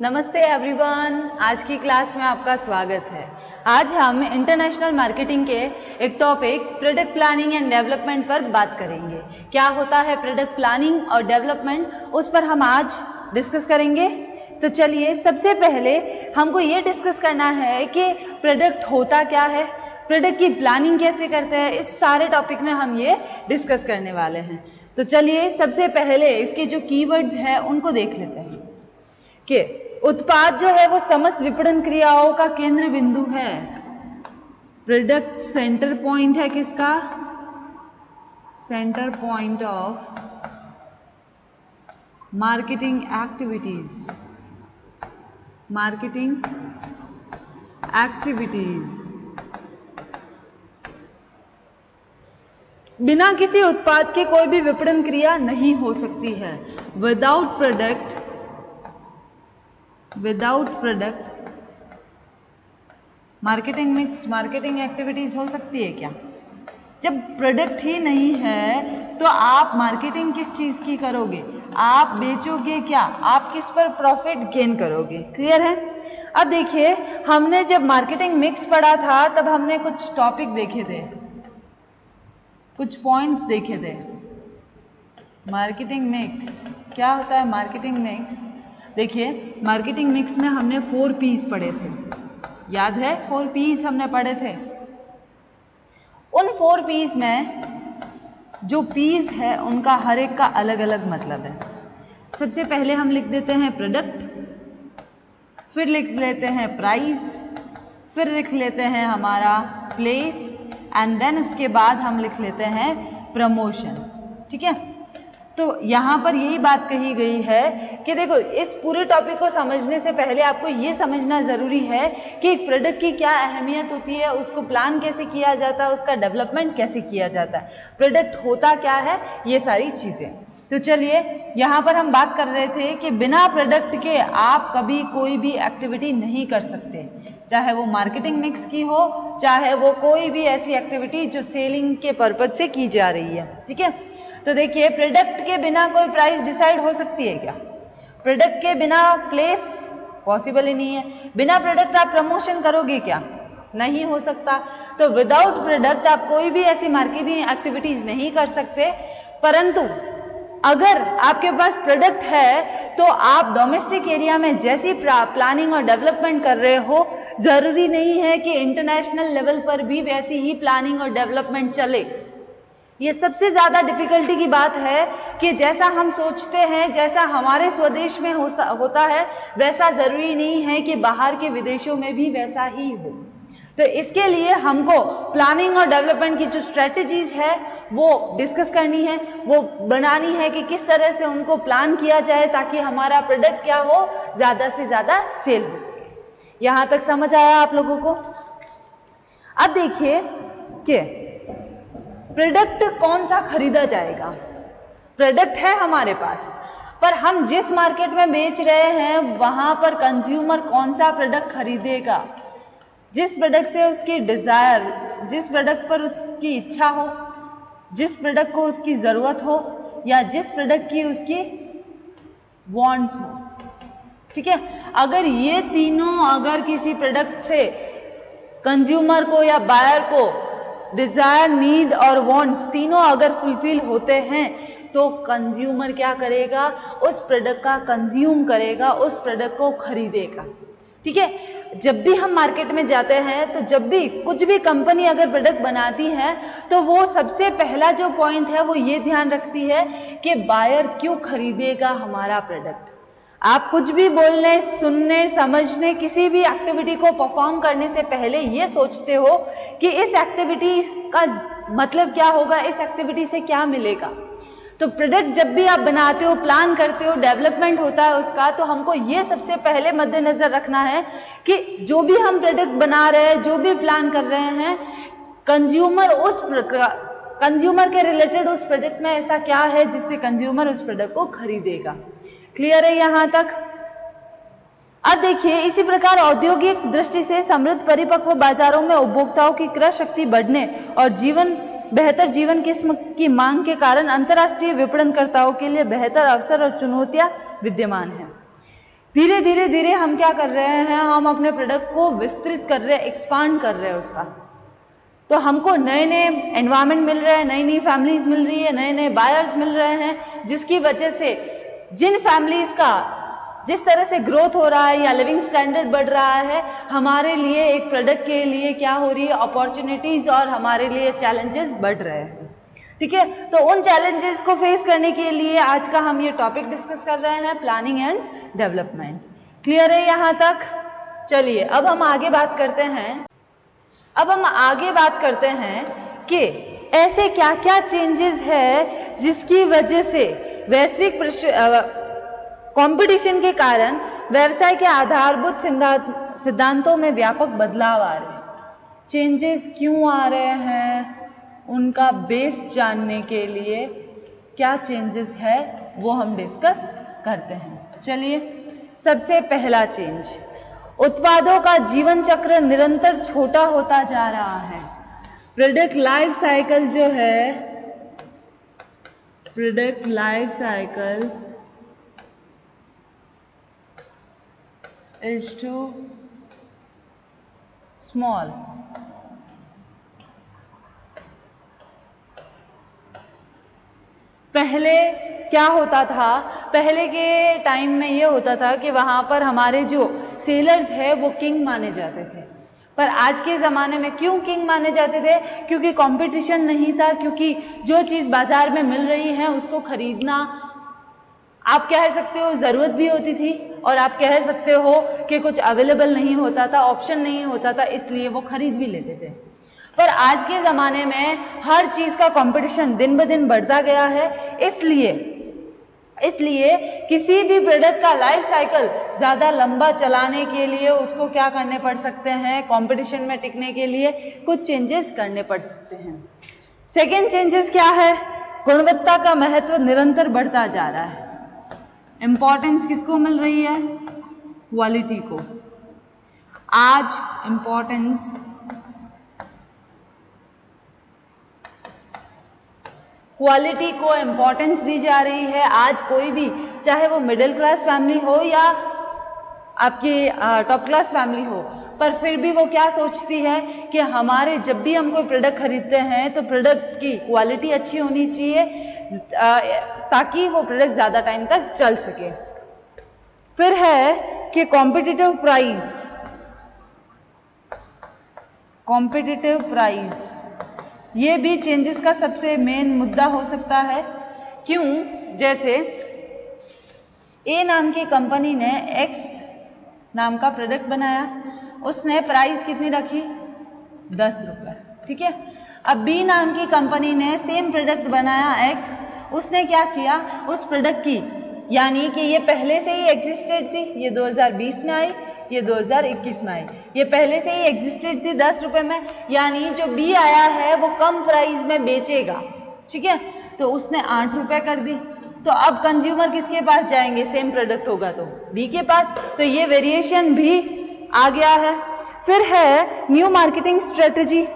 नमस्ते एवरीवन, आज की क्लास में आपका स्वागत है। आज हम इंटरनेशनल मार्केटिंग के एक topic product planning and development पर बात करेंगे। क्या होता है प्रोडक्ट प्लानिंग और डेवलपमेंट, उस पर हम आज डिस्कस करेंगे। तो चलिए, सबसे पहले हमको ये डिस्कस करना है कि प्रोडक्ट होता क्या है, प्रोडक्ट की प्लानिंग कैसे करते हैं। इस सारे टॉपिक में हम ये डिस्कस करने वाले हैं। तो चलिए, सबसे पहले इसके जो कीवर्ड्स हैं उनको देख लेते हैं कि उत्पाद जो है वो समस्त विपणन क्रियाओं का केंद्र बिंदु है। प्रोडक्ट सेंटर पॉइंट है किसका? Centre point of marketing activities. Marketing activities बिना किसी उत्पाद के कोई भी विपणन क्रिया नहीं हो सकती है। Without product marketing mix, marketing activities हो सकती है क्या? जब प्रोडक्ट ही नहीं है तो आप मार्केटिंग किस चीज की करोगे? आप बेचोगे क्या? आप किस पर प्रॉफिट गेन करोगे? क्लियर है? अब देखिए, हमने जब मार्केटिंग मिक्स पढ़ा था तब हमने कुछ टॉपिक देखे थे, कुछ पॉइंट्स देखे थे। मार्केटिंग मिक्स क्या होता है? मार्केटिंग मिक्स देखिए, मार्केटिंग मिक्स में हमने 4 P's पढ़े थे, याद है? 4 P's हमने पढ़े थे। उन 4 P's में जो P's है उनका हर एक का अलग अलग मतलब है। सबसे पहले हम लिख देते हैं प्रोडक्ट, फिर लिख लेते हैं प्राइस, फिर लिख लेते हैं हमारा प्लेस, एंड देन उसके बाद हम लिख लेते हैं प्रमोशन। ठीक है? तो यहाँ पर यही बात कही गई है कि देखो, इस पूरे टॉपिक को समझने से पहले आपको ये समझना जरूरी है कि एक प्रोडक्ट की क्या अहमियत होती है, उसको प्लान कैसे किया जाता है, उसका डेवलपमेंट कैसे किया जाता है, प्रोडक्ट होता क्या है, ये सारी चीजें। तो चलिए, यहाँ पर हम बात कर रहे थे कि बिना प्रोडक्ट के आप कभी कोई भी एक्टिविटी नहीं कर सकते, चाहे वो मार्केटिंग मिक्स की हो, चाहे वो कोई भी ऐसी एक्टिविटी जो सेलिंग के पर्पज से की जा रही है। ठीक है? तो देखिए, प्रोडक्ट के बिना कोई प्राइस डिसाइड हो सकती है क्या? प्रोडक्ट के बिना प्लेस पॉसिबल ही नहीं है। बिना प्रोडक्ट आप प्रमोशन करोगे क्या? नहीं हो सकता। तो विदाउट प्रोडक्ट आप कोई भी ऐसी मार्केटिंग एक्टिविटीज नहीं कर सकते। परंतु अगर आपके पास प्रोडक्ट है तो आप डोमेस्टिक एरिया में जैसी प्लानिंग और डेवलपमेंट कर रहे हो, जरूरी नहीं है कि इंटरनेशनल लेवल पर भी वैसी ही प्लानिंग और डेवलपमेंट चले। ये सबसे ज्यादा डिफिकल्टी की बात है कि जैसा हम सोचते हैं, जैसा हमारे स्वदेश में होता है, वैसा जरूरी नहीं है कि बाहर के विदेशों में भी वैसा ही हो। तो इसके लिए हमको प्लानिंग और डेवलपमेंट की जो स्ट्रेटेजीज है वो डिस्कस करनी है, वो बनानी है कि किस तरह से उनको प्लान किया जाए ताकि हमारा प्रोडक्ट क्या हो, ज्यादा से ज्यादा सेल हो सके। यहां तक समझ आया आप लोगों को? अब देखिए कि प्रोडक्ट कौन सा खरीदा जाएगा। प्रोडक्ट है हमारे पास, पर हम जिस मार्केट में बेच रहे हैं वहां पर कंज्यूमर कौन सा प्रोडक्ट खरीदेगा? जिस प्रोडक्ट से उसकी डिजायर, जिस प्रोडक्ट पर उसकी इच्छा हो, जिस प्रोडक्ट को उसकी जरूरत हो, या जिस प्रोडक्ट की उसकी वांट्स हो। ठीक है? अगर ये तीनों, अगर किसी प्रोडक्ट से कंज्यूमर को या बायर को डिजायर, नीड और वांट्स तीनों अगर फुलफिल होते हैं तो कंज्यूमर क्या करेगा? उस प्रोडक्ट का कंज्यूम करेगा, उस प्रोडक्ट को खरीदेगा। ठीक है? जब भी हम मार्केट में जाते हैं, तो जब भी कुछ भी कंपनी अगर प्रोडक्ट बनाती है तो वो सबसे पहला जो पॉइंट है वो ये ध्यान रखती है कि बायर क्यों खरीदेगा हमारा प्रोडक्ट। आप कुछ भी बोलने, सुनने, समझने, किसी भी एक्टिविटी को परफॉर्म करने से पहले ये सोचते हो कि इस एक्टिविटी का मतलब क्या होगा, इस एक्टिविटी से क्या मिलेगा। तो प्रोडक्ट जब भी आप बनाते हो, प्लान करते हो, डेवलपमेंट होता है उसका, तो हमको ये सबसे पहले मद्देनजर रखना है कि जो भी हम प्रोडक्ट बना रहे हैं, जो भी प्लान कर रहे हैं, कंज्यूमर के रिलेटेड उस प्रोडक्ट में ऐसा क्या है जिससे कंज्यूमर उस प्रोडक्ट को खरीदेगा। क्लियर है यहां तक? अब देखिए, इसी प्रकार औद्योगिक दृष्टि से समृद्ध परिपक्व बाजारों में उपभोक्ताओं की क्रय शक्ति बढ़ने और बेहतर जीवन किस्म की मांग के कारण अंतर्राष्ट्रीय विपणनकर्ताओं के लिए बेहतर अवसर और चुनौतियां विद्यमान हैं। धीरे धीरे धीरे हम क्या कर रहे हैं, हम अपने प्रोडक्ट को विस्तृत कर रहे हैं, एक्सपांड कर रहे हैं उसका। तो हमको नए नए एनवायरनमेंट मिल रहे हैं, नई नई फैमिलीज मिल रही है, नए नए बायर्स मिल रहे हैं, जिसकी वजह से जिन फैमिलीज का जिस तरह से ग्रोथ हो रहा है या लिविंग स्टैंडर्ड बढ़ रहा है, हमारे लिए एक प्रोडक्ट के लिए क्या हो रही है, अपॉर्चुनिटीज और हमारे लिए चैलेंजेस बढ़ रहे हैं। ठीक है, तो उन चैलेंजेस को फेस करने के लिए आज का हम ये टॉपिक डिस्कस कर रहे हैं, प्लानिंग एंड डेवलपमेंट। क्लियर है यहां तक? चलिए अब हम आगे बात करते हैं कि ऐसे क्या क्या चेंजेस है जिसकी वजह से वैश्विक कंपटीशन के कारण व्यवसाय के आधारभूत सिद्धांतों में व्यापक बदलाव आ रहे हैं। चेंजेस क्यों आ रहे हैं, उनका बेस जानने के लिए क्या चेंजेस है वो हम डिस्कस करते हैं। चलिए, सबसे पहला चेंज, उत्पादों का जीवन चक्र निरंतर छोटा होता जा रहा है। प्रोडक्ट लाइफ साइकिल जो है, product life cycle is too small। पहले क्या होता था, पहले के टाइम में ये होता था कि वहां पर हमारे जो सेलर्स है वो किंग माने जाते थे। पर आज के ज़माने में क्यों किंग माने जाते थे? क्योंकि कंपटीशन नहीं था, क्योंकि जो चीज़ बाजार में मिल रही है उसको खरीदना आप कह सकते हो ज़रूरत भी होती थी, और आप कह सकते हो कि कुछ अवेलेबल नहीं होता था, ऑप्शन नहीं होता था, इसलिए वो खरीद भी लेते थे। पर आज के ज़माने में हर चीज़ का कंपटीशन दिन ब दिन बढ़ता गया है, इसलिए किसी भी प्रोडक्ट का लाइफ साइकिल ज़्यादा लंबा चलाने के लिए उसको क्या करने पड़ सकते हैं, कंपटीशन में टिकने के लिए कुछ चेंजेस करने पड़ सकते हैं। सेकेंड चेंजेस क्या है, गुणवत्ता का महत्व निरंतर बढ़ता जा रहा है। इंपॉर्टेंस किसको मिल रही है? क्वालिटी को। आज इंपॉर्टेंस क्वालिटी को इंपॉर्टेंस दी जा रही है। आज कोई भी, चाहे वो मिडिल क्लास फैमिली हो या आपकी टॉप क्लास फैमिली हो, पर फिर भी वो क्या सोचती है कि हमारे जब भी हम कोई प्रोडक्ट खरीदते हैं तो प्रोडक्ट की क्वालिटी अच्छी होनी चाहिए ताकि वो प्रोडक्ट ज़्यादा टाइम तक चल सके। फिर है कि कॉम्पिटिटिव प्राइस, ये भी चेंजेस का सबसे मेन मुद्दा हो सकता है। क्यों? जैसे ए नाम की कंपनी ने एक्स नाम का प्रोडक्ट बनाया, उसने प्राइस कितनी रखी? 10 रुपये। ठीक है, अब बी नाम की कंपनी ने सेम प्रोडक्ट बनाया एक्स, उसने क्या किया, उस प्रोडक्ट की, यानी कि ये पहले से ही एग्जिस्टेड थी, ये 2020 में आई, ये 2021 में आई, ये पहले से ही एग्जिस्टेड थी 10 रुपये में, यानी जो बी आया है वो कम प्राइस में बेचेगा। ठीक है, तो उसने 8 रुपये कर दी। तो अब कंज्यूमर किसके पास जाएंगे? सेम प्रोडक्ट होगा तो बी के पास। तो ये वेरिएशन भी आ गया है। फिर है न्यू मार्केटिंग स्ट्रेटजी,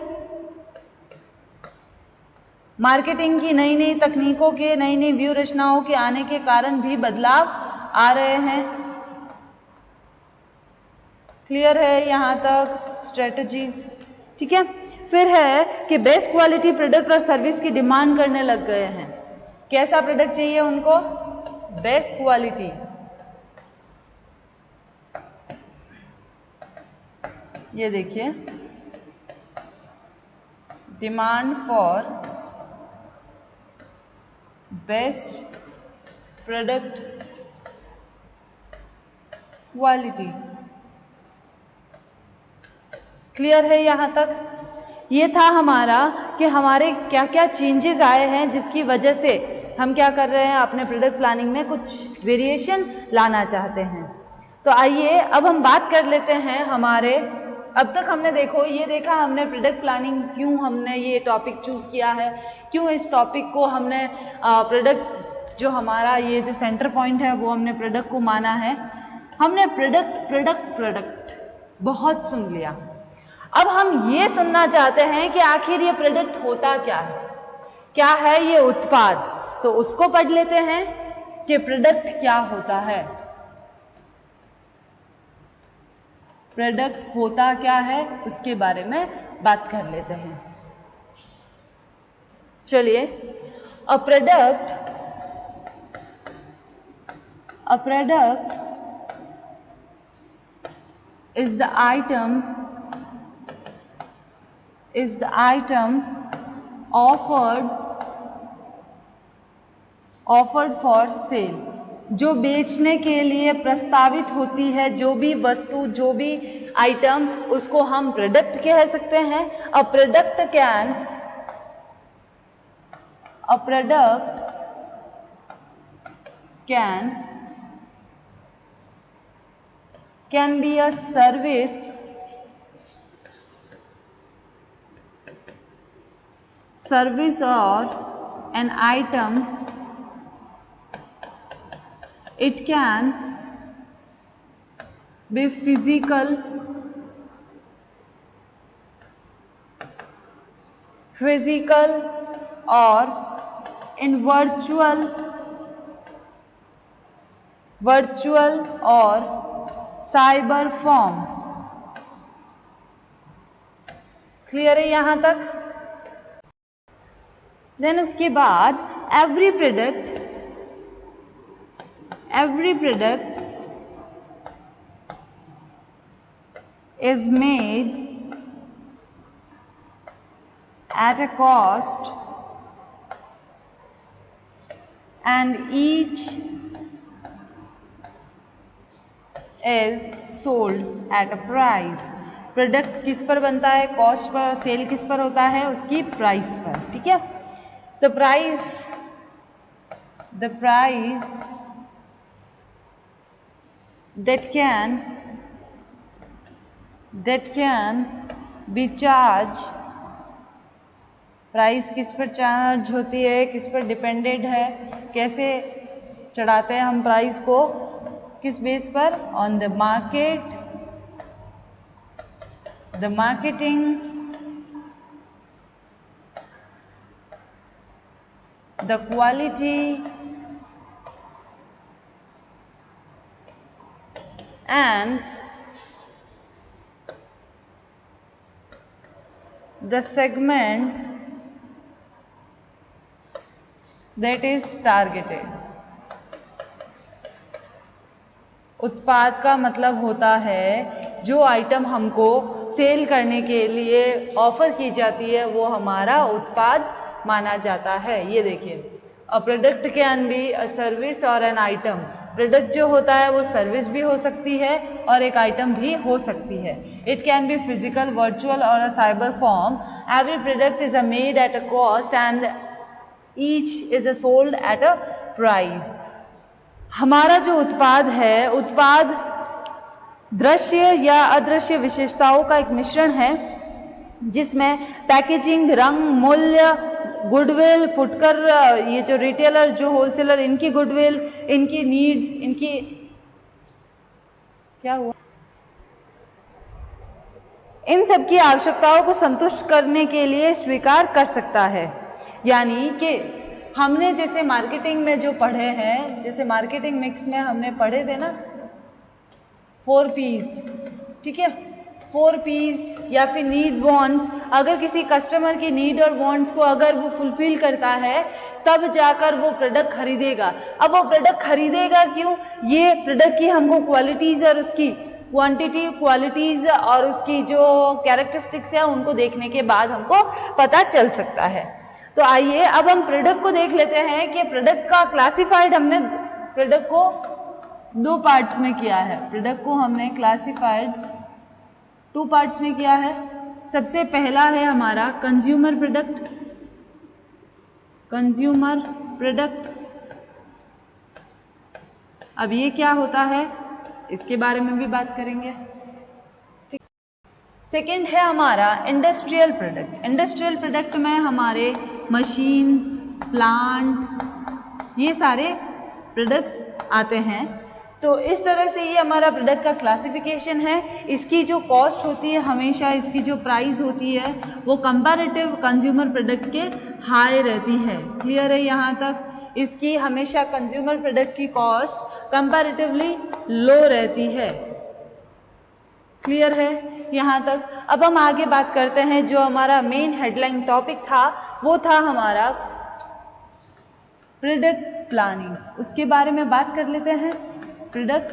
मार्केटिंग की नई नई तकनीकों के, नई नई व्यू रचनाओं के आने के कारण भी बदलाव आ रहे हैं। क्लियर है यहाँ तक स्ट्रेटजीज? ठीक है, फिर है कि बेस्ट क्वालिटी प्रोडक्ट और सर्विस की डिमांड करने लग गए हैं। कैसा प्रोडक्ट चाहिए उनको? Best quality. ये देखिए, demand for best product quality. Clear है यहाँ तक? ये था हमारा कि हमारे क्या क्या चेंजेस आए हैं जिसकी वजह से हम क्या कर रहे हैं, अपने प्रोडक्ट प्लानिंग में कुछ वेरिएशन लाना चाहते हैं। तो आइए अब हम बात कर लेते हैं हमारे, अब तक हमने ये देखा हमने प्रोडक्ट प्लानिंग क्यों हमने ये टॉपिक चूज किया है, क्यों इस टॉपिक को हमने प्रोडक्ट जो हमारा ये जो सेंटर पॉइंट है वो हमने प्रोडक्ट को माना है। हमने प्रोडक्ट बहुत सुन लिया। अब हम ये सुनना चाहते हैं कि आखिर ये प्रोडक्ट होता क्या है, क्या है ये उत्पाद। तो उसको पढ़ लेते हैं कि प्रोडक्ट क्या होता है। प्रोडक्ट होता क्या है उसके बारे में बात कर लेते हैं। चलिए, a product is the item offered for sale, जो बेचने के लिए प्रस्तावित होती है, जो भी वस्तु, जो भी आइटम, उसको हम प्रोडक्ट कह सकते हैं। A product can be a service or an item. It can be physical or in virtual or cyber form. Clear है यहां तक? देन उसके बाद every product is made at a cost and each is sold at a price. Product किस पर बनता है? Cost per. और सेल किस पर होता है? उसकी प्राइस पर। ठीक है, the price that can be charged, price किस पर चार्ज होती है? किस पर डिपेंडेड है? कैसे चढ़ाते हैं हम प्राइस को? किस बेस पर? On the marketing, the quality and the segment that is targeted. उत्पाद का मतलब होता है जो आइटम हमको सेल करने के लिए ऑफर की जाती है, वो हमारा उत्पाद माना जाता है। ये देखिए, a product can be a service और एन आइटम। प्रोडक्ट जो होता है वो सर्विस भी हो सकती है और एक आइटम भी हो सकती है। It can be physical, virtual और a cyber form. Every product is a made at a cost and each is a sold at a price. हमारा जो उत्पाद है, उत्पाद दृश्य या अदृश्य विशेषताओं का एक मिश्रण है, जिसमें पैकेजिंग, रंग, मूल्य, गुडविल, फुटकर, ये जो रिटेलर, जो होलसेलर, इनकी गुडविल, इनकी नीड्स, इनकी क्या हुआ, इन सब की आवश्यकताओं को संतुष्ट करने के लिए स्वीकार कर सकता है। यानी कि हमने जैसे मार्केटिंग में जो पढ़े हैं, जैसे मार्केटिंग मिक्स में हमने पढ़े थे ना 4 P's, ठीक है, 4 P's या फिर नीड वांट्स। अगर किसी कस्टमर की नीड और वांट्स को अगर वो फुलफिल करता है तब जाकर वो प्रोडक्ट खरीदेगा। अब वो प्रोडक्ट खरीदेगा क्यों? ये प्रोडक्ट की हमको क्वालिटीज और उसकी क्वांटिटी, क्वालिटीज और उसकी जो कैरेक्टरिस्टिक्स है उनको देखने के बाद हमको पता चल सकता है। तो आइए अब हम प्रोडक्ट को देख लेते हैं कि प्रोडक्ट का क्लासिफाइड, हमने प्रोडक्ट को 2 पार्ट्स में किया है। प्रोडक्ट को हमने क्लासिफाइड 2 पार्ट्स में किया है। सबसे पहला है हमारा कंज्यूमर प्रोडक्ट। अब ये क्या होता है इसके बारे में भी बात करेंगे। ठीक। सेकेंड है हमारा इंडस्ट्रियल प्रोडक्ट। इंडस्ट्रियल प्रोडक्ट में हमारे मशीन्स, प्लांट, ये सारे प्रोडक्ट्स आते हैं। तो इस तरह से ये हमारा प्रोडक्ट का क्लासिफिकेशन है। इसकी जो कॉस्ट होती है, हमेशा इसकी जो प्राइस होती है वो कंपैरेटिव कंज्यूमर प्रोडक्ट के हाई रहती है। क्लियर है यहाँ तक? इसकी हमेशा कंज्यूमर प्रोडक्ट की कॉस्ट कंपैरेटिवली लो रहती है। क्लियर है यहाँ तक? अब हम आगे बात करते हैं, जो हमारा मेन हेडलाइन टॉपिक था वो था हमारा प्रोडक्ट प्लानिंग। उसके बारे में बात कर लेते हैं, प्रोडक्ट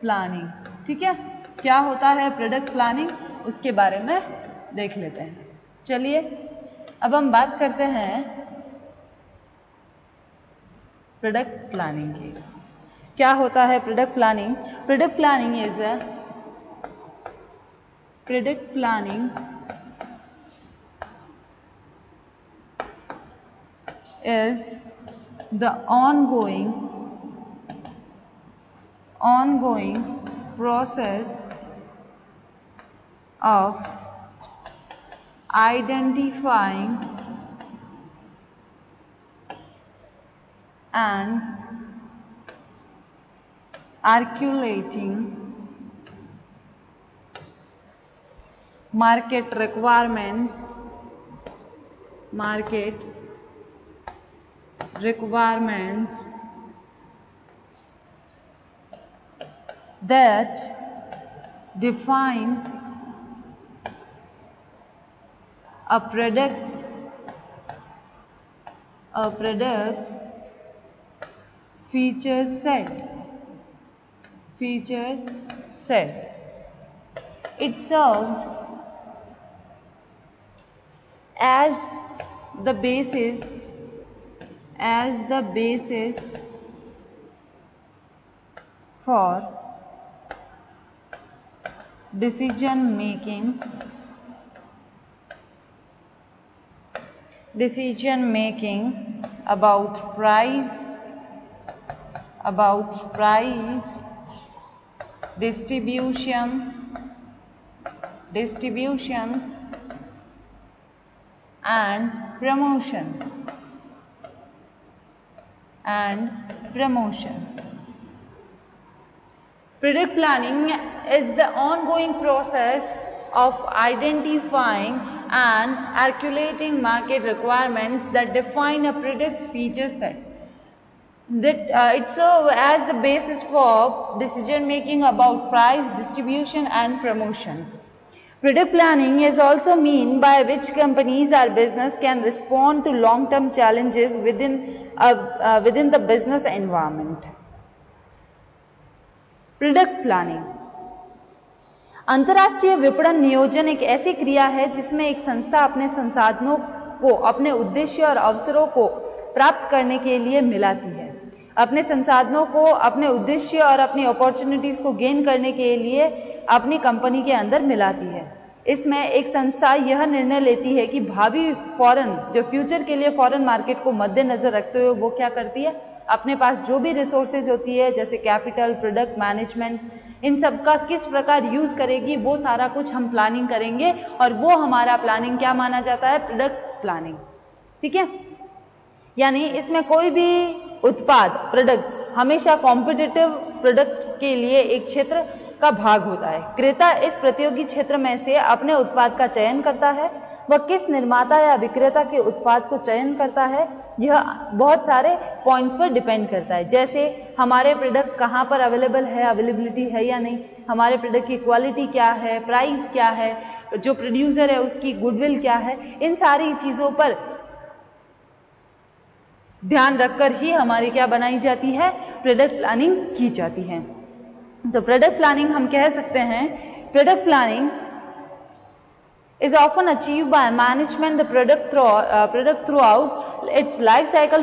प्लानिंग। ठीक है, क्या होता है प्रोडक्ट प्लानिंग, उसके बारे में देख लेते हैं। चलिए अब हम बात करते हैं प्रोडक्ट प्लानिंग की। क्या होता है product planning? Product planning is the ongoing process of identifying and articulating market requirements that define a product's feature set. It serves as the basis for decision making about price, distribution and promotion. Product planning is the ongoing process of identifying and articulating market requirements that define a product's feature set. It serves as the basis for decision making about price, distribution and promotion. Product planning is also mean by which companies or business can respond to long-term challenges within the business environment. Product planning, अंतर्राष्ट्रीय विपणन नियोजन एक ऐसी क्रिया है जिसमें एक संस्था अपने संसाधनों को अपने उद्देश्य और अवसरों को प्राप्त करने के लिए मिलाती है। अपने संसाधनों को अपने उद्देश्य और अपनी अपॉर्चुनिटीज को गेन करने के लिए अपनी कंपनी के अंदर मिलाती है। इसमें एक संस्था यह निर्णय लेती है कि भावी फॉरेन, जो फ्यूचर के लिए फॉरेन मार्केट को मद्देनजर रखते हुए वो क्या करती है, अपने पास जो भी रिसोर्सेज होती है जैसे कैपिटल, प्रोडक्ट मैनेजमेंट, इन सब का किस प्रकार यूज करेगी, वो सारा कुछ हम प्लानिंग करेंगे और वो हमारा प्लानिंग क्या माना जाता है, प्रोडक्ट प्लानिंग। ठीक है, यानी इसमें कोई भी उत्पाद, प्रोडक्ट्स हमेशा कॉम्पिटिटिव प्रोडक्ट के लिए एक क्षेत्र का भाग होता है। क्रेता इस प्रतियोगी क्षेत्र में से अपने उत्पाद का चयन करता है। वह किस निर्माता या विक्रेता के उत्पाद को चयन करता है, यह बहुत सारे पॉइंट्स पर डिपेंड करता है। जैसे हमारे प्रोडक्ट कहाँ पर अवेलेबल है, अवेलेबिलिटी है या नहीं, हमारे प्रोडक्ट की क्वालिटी क्या है, प्राइस क्या है, जो प्रोड्यूसर है उसकी गुडविल क्या है, इन सारी चीज़ों पर ध्यान रखकर ही हमारी क्या बनाई जाती है, प्रोडक्ट प्लानिंग की जाती है। तो प्रोडक्ट प्लानिंग हम कह सकते हैं, product planning is often achieved by management the product throughout its life cycle,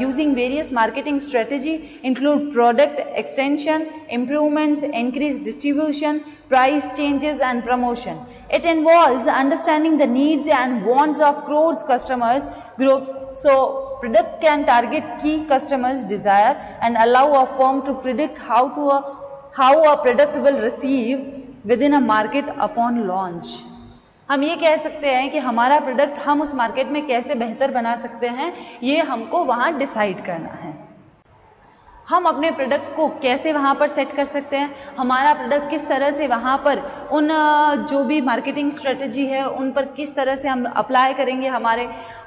using various marketing strategy include product extension, improvements, increased distribution, price changes and promotion. It involves understanding the needs and wants of crores customers groups, so product can target key customers' desire and allow a firm to predict how a product will receive within a market upon launch. हम ये कह सकते हैं कि हमारा product हम उस market में कैसे बेहतर बना सकते हैं, ये हमको वहाँ डिसाइड करना है। हम अपने प्रोडक्ट को कैसे वहाँ पर सेट कर सकते हैं, हमारा प्रोडक्ट किस तरह से वहाँ पर उन जो भी मार्केटिंग स्ट्रेटजी है उन पर किस तरह से हम अप्लाई करेंगे,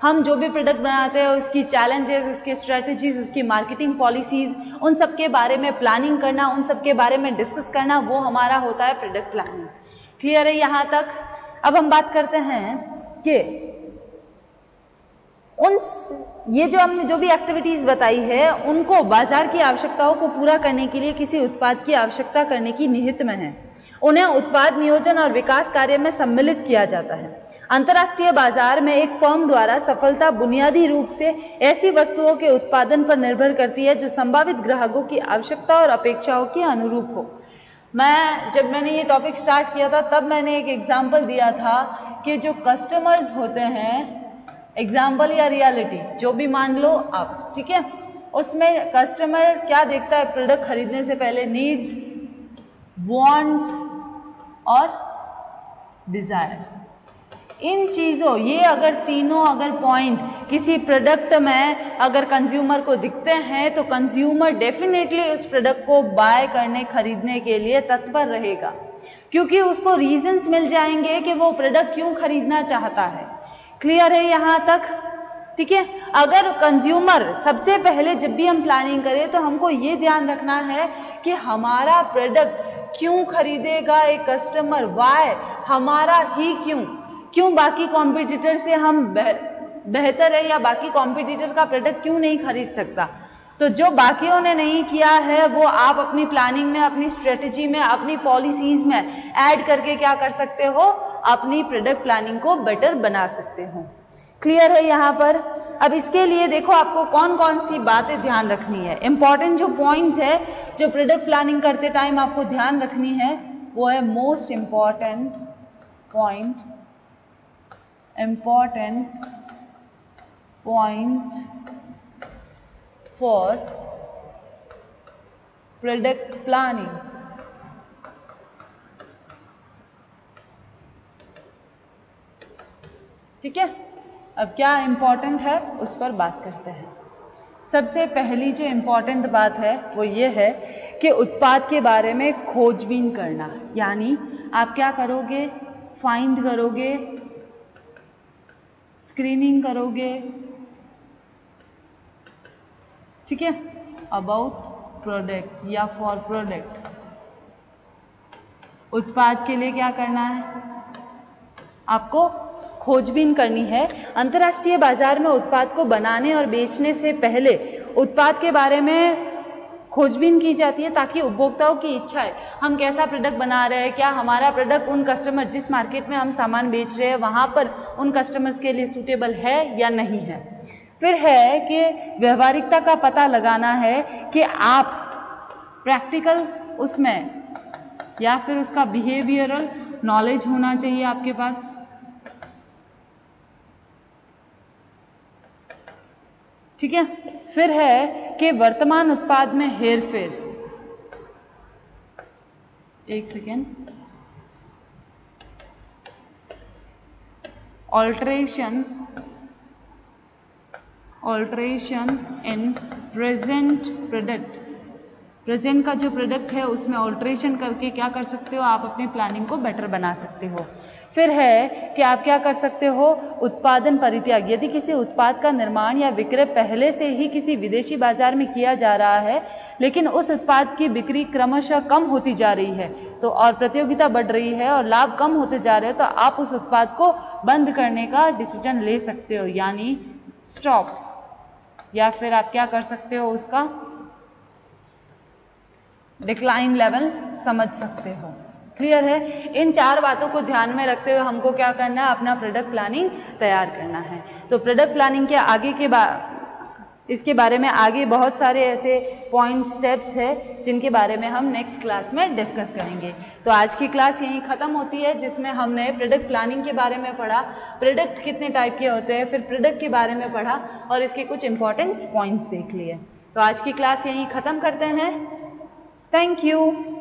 हम जो भी प्रोडक्ट बनाते हैं उसकी चैलेंजेस, उसकी स्ट्रेटजीज, उसकी मार्केटिंग पॉलिसीज, उन सब के बारे में प्लानिंग करना, उन सब के बारे में डिस्कस करना, वो हमारा होता है प्रोडक्ट प्लानिंग। क्लियर है यहाँ तक? अब हम बात करते हैं कि ये जो हमने जो भी एक्टिविटीज बताई है उनको बाजार की आवश्यकताओं को पूरा करने के लिए किसी उत्पाद की आवश्यकता करने की निहित में है। उन्हें उत्पाद नियोजन और विकास कार्य में सम्मिलित किया जाता है। अंतर्राष्ट्रीय बाजार में एक फर्म द्वारा सफलता बुनियादी रूप से ऐसी वस्तुओं के उत्पादन पर निर्भर करती है जो संभावित ग्राहकों की आवश्यकता और अपेक्षाओं के अनुरूप हो। जब मैंने ये टॉपिक स्टार्ट किया था तब मैंने एक एग्जाम्पल दिया था कि जो कस्टमर्स होते हैं, एग्जाम्पल या रियलिटी जो भी मान लो आप, ठीक है, उसमें कस्टमर क्या देखता है प्रोडक्ट खरीदने से पहले? नीड्स, वांट्स और डिजायर। इन चीजों, ये अगर पॉइंट किसी प्रोडक्ट में अगर कंज्यूमर को दिखते हैं तो कंज्यूमर डेफिनेटली उस प्रोडक्ट को बाय करने, खरीदने के लिए तत्पर रहेगा, क्योंकि उसको रीजंस मिल जाएंगे कि वो प्रोडक्ट क्यों खरीदना चाहता है। क्लियर है यहाँ तक? ठीक है। अगर कंज्यूमर, सबसे पहले जब भी हम प्लानिंग करें तो हमको ये ध्यान रखना है कि हमारा प्रोडक्ट क्यों खरीदेगा एक कस्टमर, वाय, हमारा ही क्यों बाकी कॉम्पिटिटर से हम बेहतर है या बाकी कॉम्पिटिटर का प्रोडक्ट क्यों नहीं खरीद सकता। तो जो बाकियों ने नहीं किया है वो आप अपनी प्लानिंग में, अपनी स्ट्रेटेजी में, अपनी पॉलिसीज में ऐड करके क्या कर सकते हो, अपनी प्रोडक्ट प्लानिंग को बेटर बना सकते हो। क्लियर है यहाँ पर? अब इसके लिए देखो आपको कौन कौन सी बातें ध्यान रखनी है। इंपॉर्टेंट जो पॉइंट्स है जो प्रोडक्ट प्लानिंग करते टाइम आपको ध्यान रखनी है वो है most important point for product planning. ठीक है, अब क्या इंपॉर्टेंट है उस पर बात करते हैं। सबसे पहली जो इंपॉर्टेंट बात है वो ये है कि उत्पाद के बारे में खोजबीन करना, यानी आप क्या करोगे, फाइंड करोगे, स्क्रीनिंग करोगे, ठीक है, अबाउट प्रोडक्ट या फॉर प्रोडक्ट। उत्पाद के लिए क्या करना है, आपको खोजबीन करनी है। अंतर्राष्ट्रीय बाजार में उत्पाद को बनाने और बेचने से पहले उत्पाद के बारे में खोजबीन की जाती है ताकि उपभोक्ताओं की इच्छा है, हम कैसा प्रोडक्ट बना रहे हैं, क्या हमारा प्रोडक्ट उन कस्टमर, जिस मार्केट में हम सामान बेच रहे हैं वहां पर उन कस्टमर्स के लिए सूटेबल है या नहीं है। फिर है कि व्यवहारिकता का पता लगाना है कि आप प्रैक्टिकल उसमें या फिर उसका बिहेवियरल नॉलेज होना चाहिए आपके पास। ठीक है। फिर है कि वर्तमान उत्पाद में हेरफेर, एक second, alteration in present product, present का जो प्रोडक्ट है उसमें ऑल्ट्रेशन करके क्या कर सकते हो, आप अपनी प्लानिंग को बेटर बना सकते हो। फिर है कि आप क्या कर सकते हो, उत्पादन परित्याग, यदि किसी उत्पाद का निर्माण या विक्रय पहले से ही किसी विदेशी बाजार में किया जा रहा है लेकिन उस उत्पाद की बिक्री क्रमशः कम होती जा रही है तो और प्रतियोगिता बढ़ रही है और लाभ कम होते जा रहे हैं, तो आप उस उत्पाद को बंद करने का डिसीजन ले सकते हो, यानी स्टॉप, या फिर आप क्या कर सकते हो, उसका डिक्लाइन लेवल समझ सकते हो। क्लियर है? इन चार बातों को ध्यान में रखते हुए हमको क्या करना है, अपना प्रोडक्ट प्लानिंग तैयार करना है। तो प्रोडक्ट प्लानिंग के आगे के इसके बारे में आगे बहुत सारे ऐसे पॉइंट स्टेप्स है जिनके बारे में हम नेक्स्ट क्लास में डिस्कस करेंगे। तो आज की क्लास यहीं खत्म होती है जिसमें हमने प्रोडक्ट प्लानिंग के बारे में पढ़ा, प्रोडक्ट कितने टाइप के होते हैं, फिर प्रोडक्ट के बारे में पढ़ा और इसके कुछ इंपॉर्टेंट पॉइंट्स देख लिए। तो आज की क्लास यहीं खत्म करते हैं। Thank you.